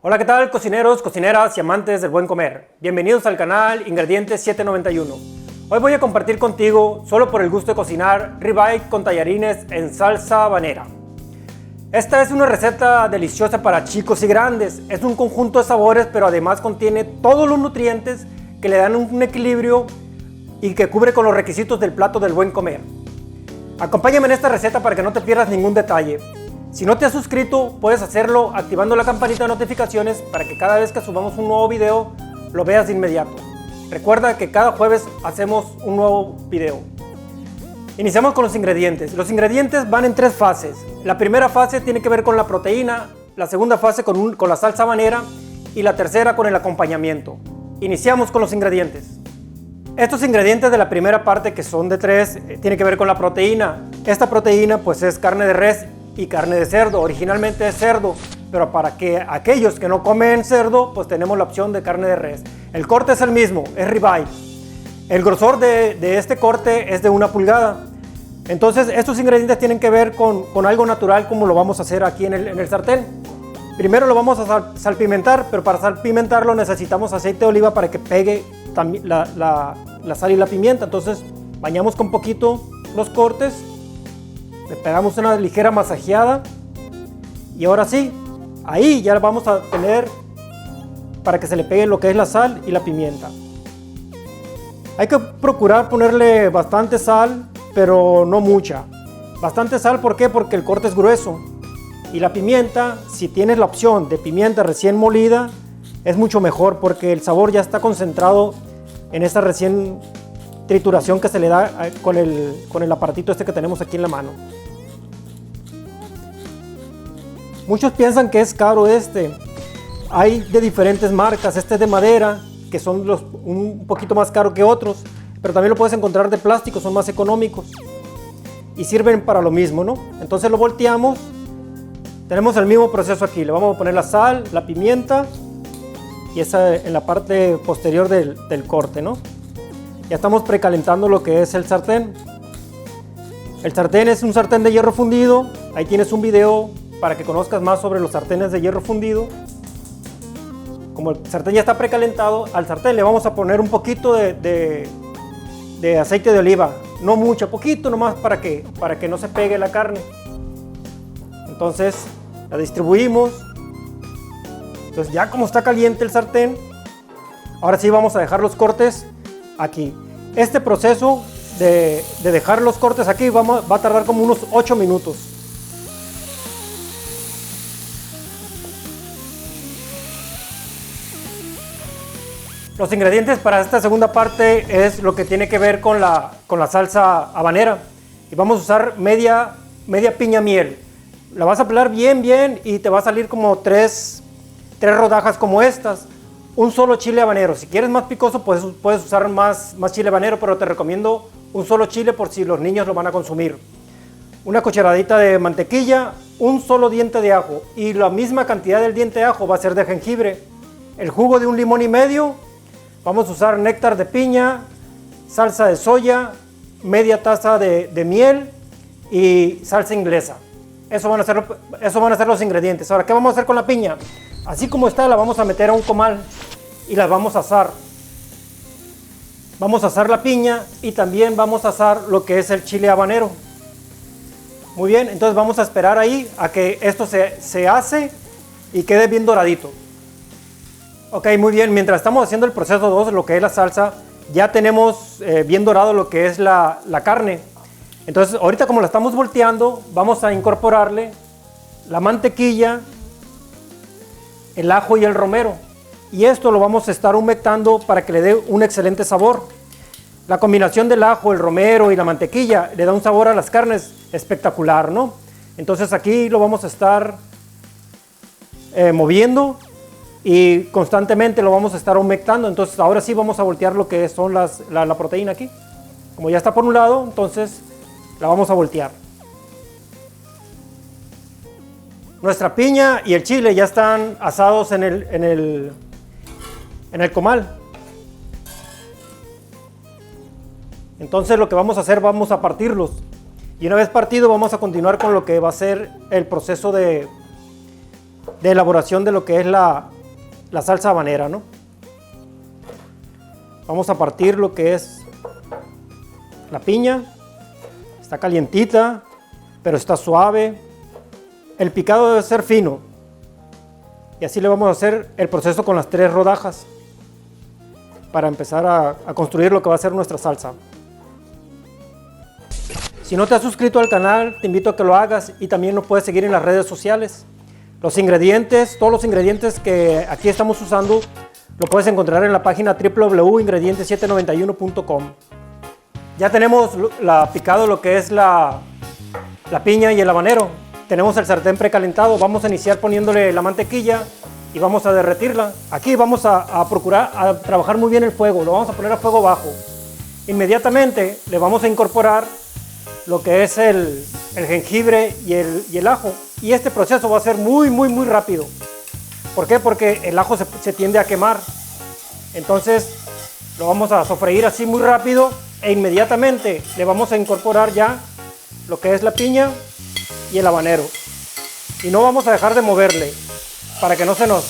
Hola, ¿qué tal, cocineros, cocineras y amantes del buen comer? Bienvenidos al canal Ingredientes 791. Hoy voy a compartir contigo, solo por el gusto de cocinar, ribeye con tallarines en salsa habanera. Esta es una receta deliciosa para chicos y grandes. Es un conjunto de sabores, pero además contiene todos los nutrientes que le dan un equilibrio y que cubre con los requisitos del plato del buen comer. Acompáñame en esta receta para que no te pierdas ningún detalle. Si no te has suscrito, puedes hacerlo activando la campanita de notificaciones para que cada vez que subamos un nuevo video lo veas de inmediato. Recuerda que cada jueves hacemos un nuevo video. Iniciamos con los ingredientes. Los ingredientes van en tres fases. La primera fase tiene que ver con la proteína, la segunda fase con la salsa habanera y la tercera con el acompañamiento. Iniciamos con los ingredientes. Estos ingredientes de la primera parte, que son de tres, tiene que ver con la proteína. Esta proteína pues es carne de res y carne de cerdo. Originalmente es cerdo, pero para que aquellos que no comen cerdo, pues tenemos la opción de carne de res. El corte es el mismo, es ribeye. El grosor de este corte es de 1 pulgada. Entonces estos ingredientes tienen que ver con algo natural, como lo vamos a hacer aquí en el sartén. Primero lo vamos a salpimentar, pero para salpimentarlo necesitamos aceite de oliva para que pegue la sal y la pimienta. Entonces bañamos con poquito los cortes, le pegamos una ligera masajeada y ahora sí, ahí ya vamos a tener para que se le pegue lo que es la sal y la pimienta. Hay que procurar ponerle bastante sal, pero no mucha. Bastante sal, ¿por qué? Porque el corte es grueso. Y la pimienta, si tienes la opción de pimienta recién molida, es mucho mejor porque el sabor ya está concentrado en esta recién trituración que se le da con el aparatito este que tenemos aquí en la mano. Muchos piensan que es caro este. Hay de diferentes marcas. Este es de madera, que son un poquito más caro que otros, pero también lo puedes encontrar de plástico, son más económicos y sirven para lo mismo, ¿no? Entonces lo volteamos. Tenemos el mismo proceso aquí. Le vamos a poner la sal, la pimienta y esa en la parte posterior del corte, ¿no? Ya estamos precalentando lo que es el sartén. El sartén es un sartén de hierro fundido. Ahí tienes un video para que conozcas más sobre los sartenes de hierro fundido. Como el sartén ya está precalentado, al sartén le vamos a poner un poquito de aceite de oliva. No mucho, poquito nomás para que no se pegue la carne. Entonces la distribuimos. Entonces ya como está caliente el sartén, ahora sí vamos a dejar los cortes aquí. Este proceso de dejar los cortes aquí va a tardar como unos 8 minutos. Los ingredientes para esta segunda parte es lo que tiene que ver con la salsa habanera. Y vamos a usar media piña miel. La vas a pelar bien y te va a salir como tres rodajas como estas. Un solo chile habanero. Si quieres más picoso puedes usar más chile habanero, pero te recomiendo un solo chile por si los niños lo van a consumir. Una cucharadita de mantequilla, un solo diente de ajo y la misma cantidad del diente de ajo va a ser de jengibre. El jugo de 1 limón y medio. Vamos a usar néctar de piña, salsa de soya, media taza de miel y salsa inglesa. Eso van a ser los ingredientes. Ahora, ¿qué vamos a hacer con la piña? Así como está, la vamos a meter a un comal y la vamos a asar. Vamos a asar la piña y también vamos a asar lo que es el chile habanero. Muy bien, entonces vamos a esperar ahí a que esto se ase y quede bien doradito. Ok, muy bien, mientras estamos haciendo el proceso 2, lo que es la salsa, ya tenemos bien dorado lo que es la carne. Entonces ahorita, como la estamos volteando, vamos a incorporarle la mantequilla, el ajo y el romero. Y esto lo vamos a estar humectando para que le dé un excelente sabor. La combinación del ajo, el romero y la mantequilla le da un sabor a las carnes espectacular, ¿no? Entonces aquí lo vamos a estar moviendo y constantemente lo vamos a estar humectando. Entonces ahora sí vamos a voltear lo que son la proteína aquí. Como ya está por un lado, entonces la vamos a voltear. Nuestra piña y el chile ya están asados en el comal. Entonces lo que vamos a hacer, vamos a partirlos. Y una vez partido vamos a continuar con lo que va a ser el proceso de elaboración de lo que es la la salsa habanera, ¿no? Vamos a partir lo que es la piña. Está calientita, pero está suave. El picado debe ser fino. Y así le vamos a hacer el proceso con las 3 rodajas para empezar a construir lo que va a ser nuestra salsa. Si no te has suscrito al canal, te invito a que lo hagas y también nos puedes seguir en las redes sociales. Los ingredientes, todos los ingredientes que aquí estamos usando, lo puedes encontrar en la página www.ingredientes791.com. Ya tenemos picado lo que es la piña y el habanero. Tenemos el sartén precalentado. Vamos a iniciar poniéndole la mantequilla y vamos a derretirla. Aquí vamos a procurar a trabajar muy bien el fuego. Lo vamos a poner a fuego bajo. Inmediatamente le vamos a incorporar lo que es el jengibre y el ajo. Y este proceso va a ser muy rápido. ¿Por qué? Porque el ajo se tiende a quemar. Entonces lo vamos a sofreír así muy rápido e inmediatamente le vamos a incorporar ya lo que es la piña y el habanero. Y no vamos a dejar de moverle para que no se nos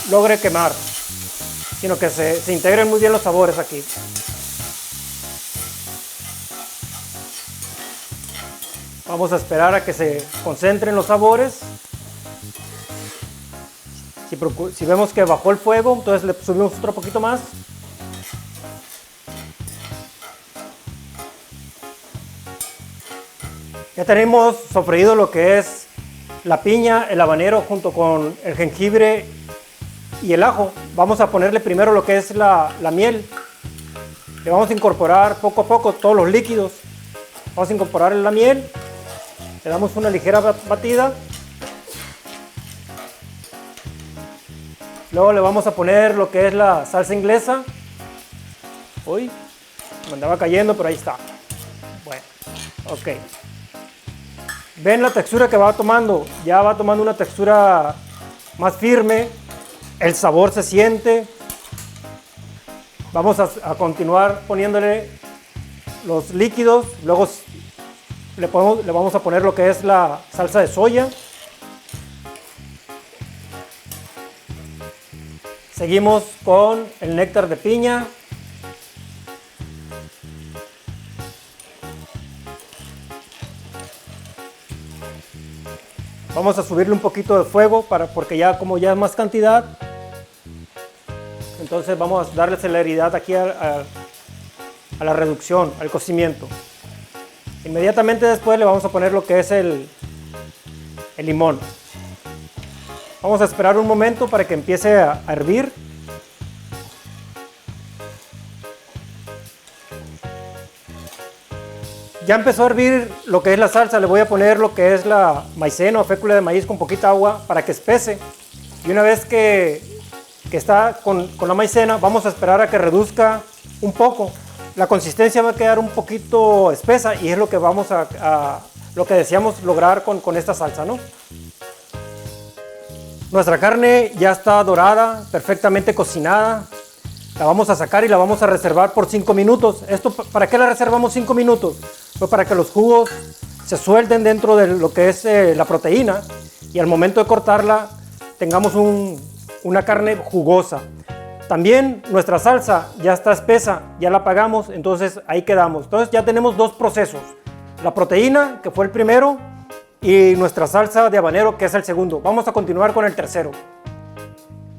logre quemar, sino que se integren muy bien los sabores aquí. Vamos a esperar a que se concentren los sabores. Si vemos que bajó el fuego, entonces le subimos otro poquito más. Ya tenemos sofreído lo que es la piña, el habanero junto con el jengibre y el ajo. Vamos a ponerle primero lo que es la miel. Le vamos a incorporar poco a poco todos los líquidos. Vamos a incorporar la miel. Le damos una ligera batida. Luego le vamos a poner lo que es la salsa inglesa. Uy, me andaba cayendo, pero ahí está. Bueno, ok. ¿Ven la textura que va tomando? Ya va tomando una textura más firme. El sabor se siente. Vamos a continuar poniéndole los líquidos. Luego le vamos a poner lo que es la salsa de soya. Seguimos con el néctar de piña. Vamos a subirle un poquito de fuego porque como ya es más cantidad, entonces vamos a darle celeridad aquí a la reducción, al cocimiento. Inmediatamente después le vamos a poner lo que es el limón. Vamos a esperar un momento para que empiece a hervir. Ya empezó a hervir lo que es la salsa. Le voy a poner lo que es la maicena o fécula de maíz con poquita agua para que espese. Y una vez que está con la maicena, vamos a esperar a que reduzca un poco. La consistencia va a quedar un poquito espesa y es lo que lo que deseamos lograr con esta salsa, ¿no? Nuestra carne ya está dorada, perfectamente cocinada. La vamos a sacar y la vamos a reservar por 5 minutos. ¿Para qué la reservamos 5 minutos? Pues para que los jugos se suelten dentro de lo que es la proteína y al momento de cortarla tengamos una carne jugosa. También nuestra salsa ya está espesa, ya la apagamos, entonces ahí quedamos. Entonces ya tenemos 2 procesos. La proteína, que fue el primero, y nuestra salsa de habanero, que es el segundo. Vamos a continuar con el tercero.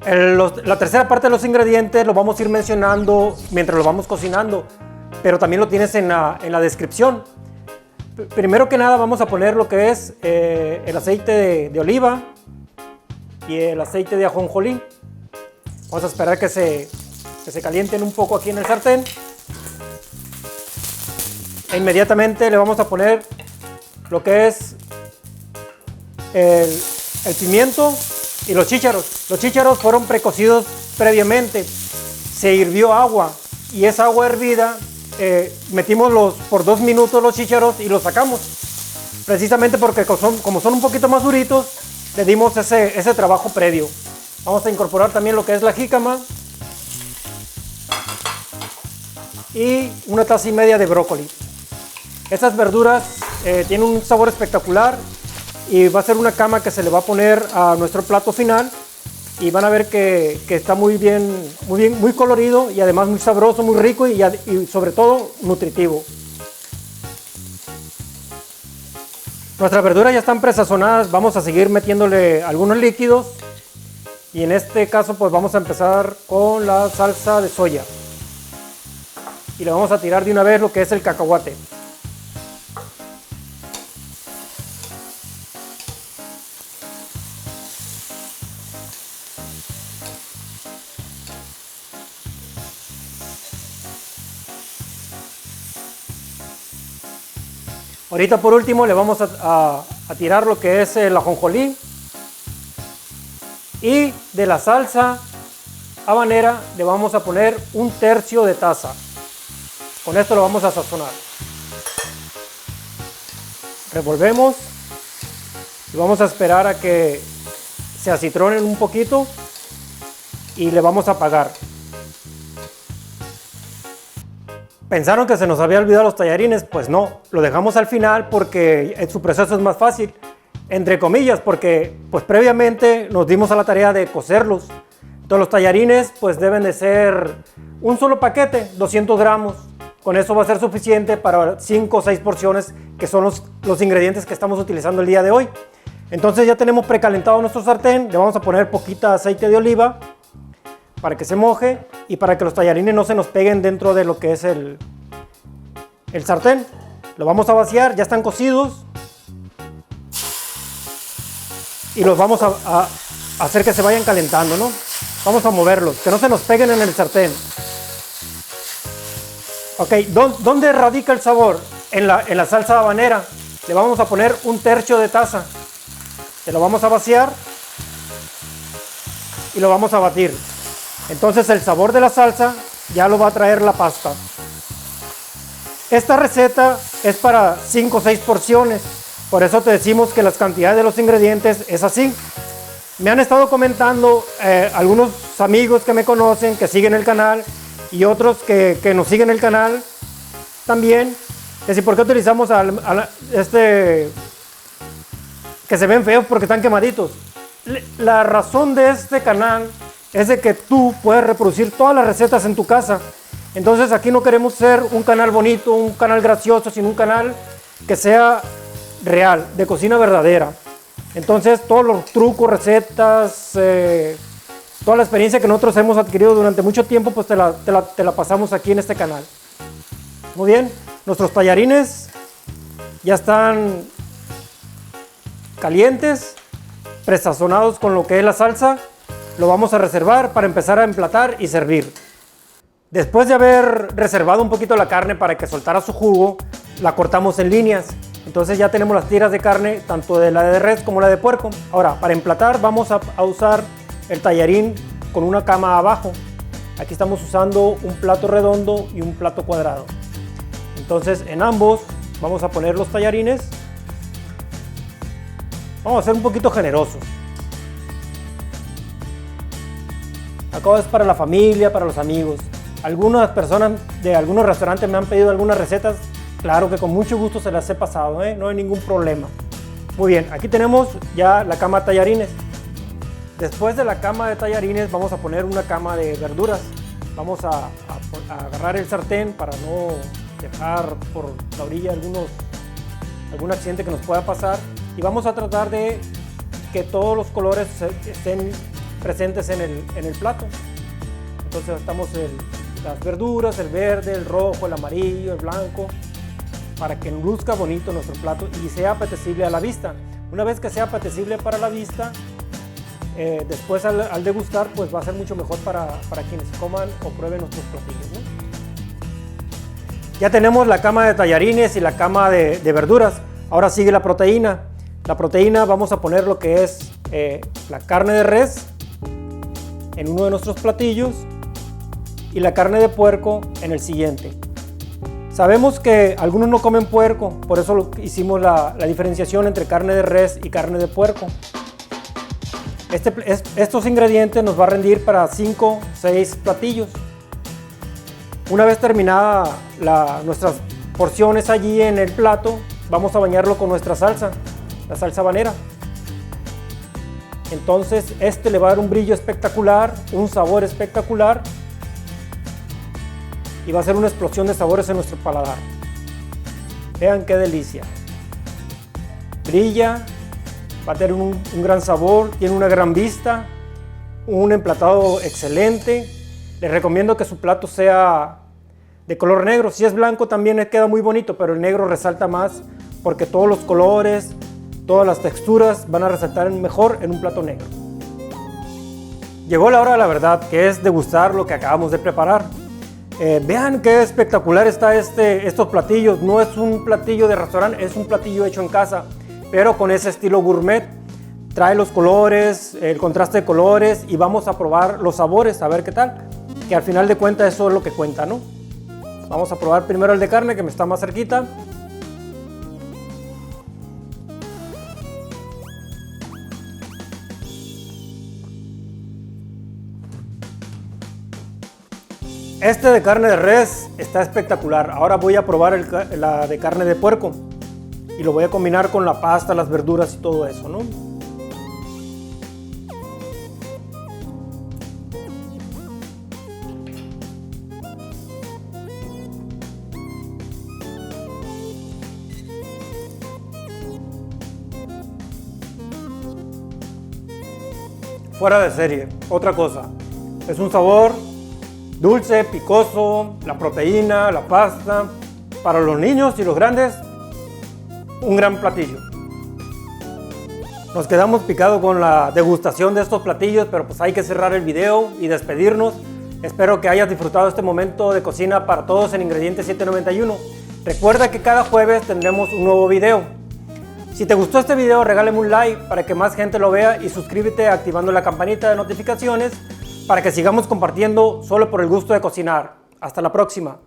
La tercera parte de los ingredientes lo vamos a ir mencionando mientras lo vamos cocinando, pero también lo tienes en la descripción. Primero que nada vamos a poner lo que es el aceite de oliva y el aceite de ajonjolí. Vamos a esperar que se calienten un poco aquí en el sartén. E inmediatamente le vamos a poner lo que es el pimiento y los chícharos. Los chícharos fueron precocidos previamente. Se hirvió agua y esa agua hervida metimos por 2 minutos los chícharos y los sacamos. Precisamente porque como son un poquito más duritos, le dimos ese trabajo previo. Vamos a incorporar también lo que es la jícama y 1,5 tazas de brócoli. Estas verduras tienen un sabor espectacular y va a ser una cama que se le va a poner a nuestro plato final y van a ver que está muy colorido y además muy sabroso, muy rico y sobre todo nutritivo. Nuestras verduras ya están presazonadas, vamos a seguir metiéndole algunos líquidos y en este caso pues vamos a empezar con la salsa de soya y le vamos a tirar de una vez lo que es el cacahuate. Ahorita por último le vamos a tirar lo que es el ajonjolí y de la salsa habanera le vamos a poner 1/3 de taza. Con esto lo vamos a sazonar. Revolvemos y vamos a esperar a que se acitronen un poquito y le vamos a apagar. ¿Pensaron que se nos había olvidado los tallarines? Pues no, lo dejamos al final porque su proceso es más fácil, entre comillas, porque pues previamente nos dimos a la tarea de cocerlos. Entonces los tallarines pues deben de ser un solo paquete, 200 gramos. Con eso va a ser suficiente para 5 o 6 porciones, que son los ingredientes que estamos utilizando el día de hoy. Entonces ya tenemos precalentado nuestro sartén, le vamos a poner poquita aceite de oliva para que se moje y para que los tallarines no se nos peguen dentro de lo que es el sartén. Lo vamos a vaciar, ya están cocidos y los vamos a hacer que se vayan calentando, ¿no? Vamos a moverlos, que no se nos peguen en el sartén. Ok, ¿dónde radica el sabor? En la salsa habanera. Le vamos a poner 1/3 de taza. Se lo vamos a vaciar y lo vamos a batir. Entonces el sabor de la salsa ya lo va a traer la pasta. Esta receta es para 5 o 6 porciones, por eso te decimos que las cantidades de los ingredientes es así. Me han estado comentando algunos amigos que me conocen, que siguen el canal y otros que nos siguen el canal también, que si por qué utilizamos que se ven feos porque están quemaditos. La razón de este canal es de que tú puedes reproducir todas las recetas en tu casa. Entonces aquí no queremos ser un canal bonito, un canal gracioso, sino un canal que sea real, de cocina verdadera. Entonces todos los trucos, recetas, toda la experiencia que nosotros hemos adquirido durante mucho tiempo, pues te la pasamos aquí en este canal. Muy bien, nuestros tallarines ya están calientes, presazonados con lo que es la salsa. Lo vamos a reservar para empezar a emplatar y servir. Después de haber reservado un poquito la carne para que soltara su jugo, la cortamos en líneas. Entonces ya tenemos las tiras de carne, tanto de la de res como la de puerco. Ahora, para emplatar vamos a usar el tallarín con una cama abajo. Aquí estamos usando un plato redondo y un plato cuadrado. Entonces en ambos vamos a poner los tallarines. Vamos a ser un poquito generosos. Acá es para la familia, para los amigos. Algunas personas de algunos restaurantes me han pedido algunas recetas. Claro que con mucho gusto se las he pasado, no hay ningún problema. Muy bien, aquí tenemos ya la cama de tallarines. Después de la cama de tallarines vamos a poner una cama de verduras. Vamos a agarrar el sartén para no dejar por la orilla algún accidente que nos pueda pasar. Y vamos a tratar de que todos los colores estén presentes en el plato. Entonces estamos las verduras, el verde, el rojo, el amarillo, el blanco, para que luzca bonito nuestro plato y sea apetecible a la vista. Una vez que sea apetecible para la vista, después al degustar pues va a ser mucho mejor para quienes coman o prueben nuestros platillos, ¿no? Ya tenemos la cama de tallarines y la cama de verduras. Ahora sigue la proteína. La proteína vamos a poner lo que es la carne de res en uno de nuestros platillos y la carne de puerco en el siguiente. Sabemos que algunos no comen puerco, por eso hicimos la diferenciación entre carne de res y carne de puerco. Estos ingredientes nos va a rendir para 5 o 6 platillos. Una vez terminada nuestras porciones allí en el plato, vamos a bañarlo con nuestra salsa, la salsa habanera. Entonces este le va a dar un brillo espectacular, un sabor espectacular y va a ser una explosión de sabores en nuestro paladar. Vean qué delicia. Brilla, va a tener un gran sabor, tiene una gran vista, un emplatado excelente. Les recomiendo que su plato sea de color negro. Si es blanco también le queda muy bonito, pero el negro resalta más porque todos los colores, todas las texturas van a resaltar mejor en un plato negro. Llegó la hora de la verdad, que es degustar lo que acabamos de preparar. Vean qué espectacular está estos platillos. No es un platillo de restaurante, es un platillo hecho en casa, pero con ese estilo gourmet. Trae los colores, el contraste de colores y vamos a probar los sabores, a ver qué tal. Que al final de cuentas eso es lo que cuenta, ¿no? Vamos a probar primero el de carne, que me está más cerquita. Este de carne de res está espectacular. Ahora voy a probar la de carne de puerco y lo voy a combinar con la pasta, las verduras y todo eso, ¿no? Fuera de serie. Otra cosa, es un sabor dulce, picoso, la proteína, la pasta. Para los niños y los grandes, un gran platillo. Nos quedamos picados con la degustación de estos platillos, pero pues hay que cerrar el video y despedirnos. Espero que hayas disfrutado este momento de cocina para todos en Ingredientes 791. Recuerda que cada jueves tendremos un nuevo video. Si te gustó este video, regálame un like para que más gente lo vea y suscríbete activando la campanita de notificaciones para que sigamos compartiendo solo por el gusto de cocinar. Hasta la próxima.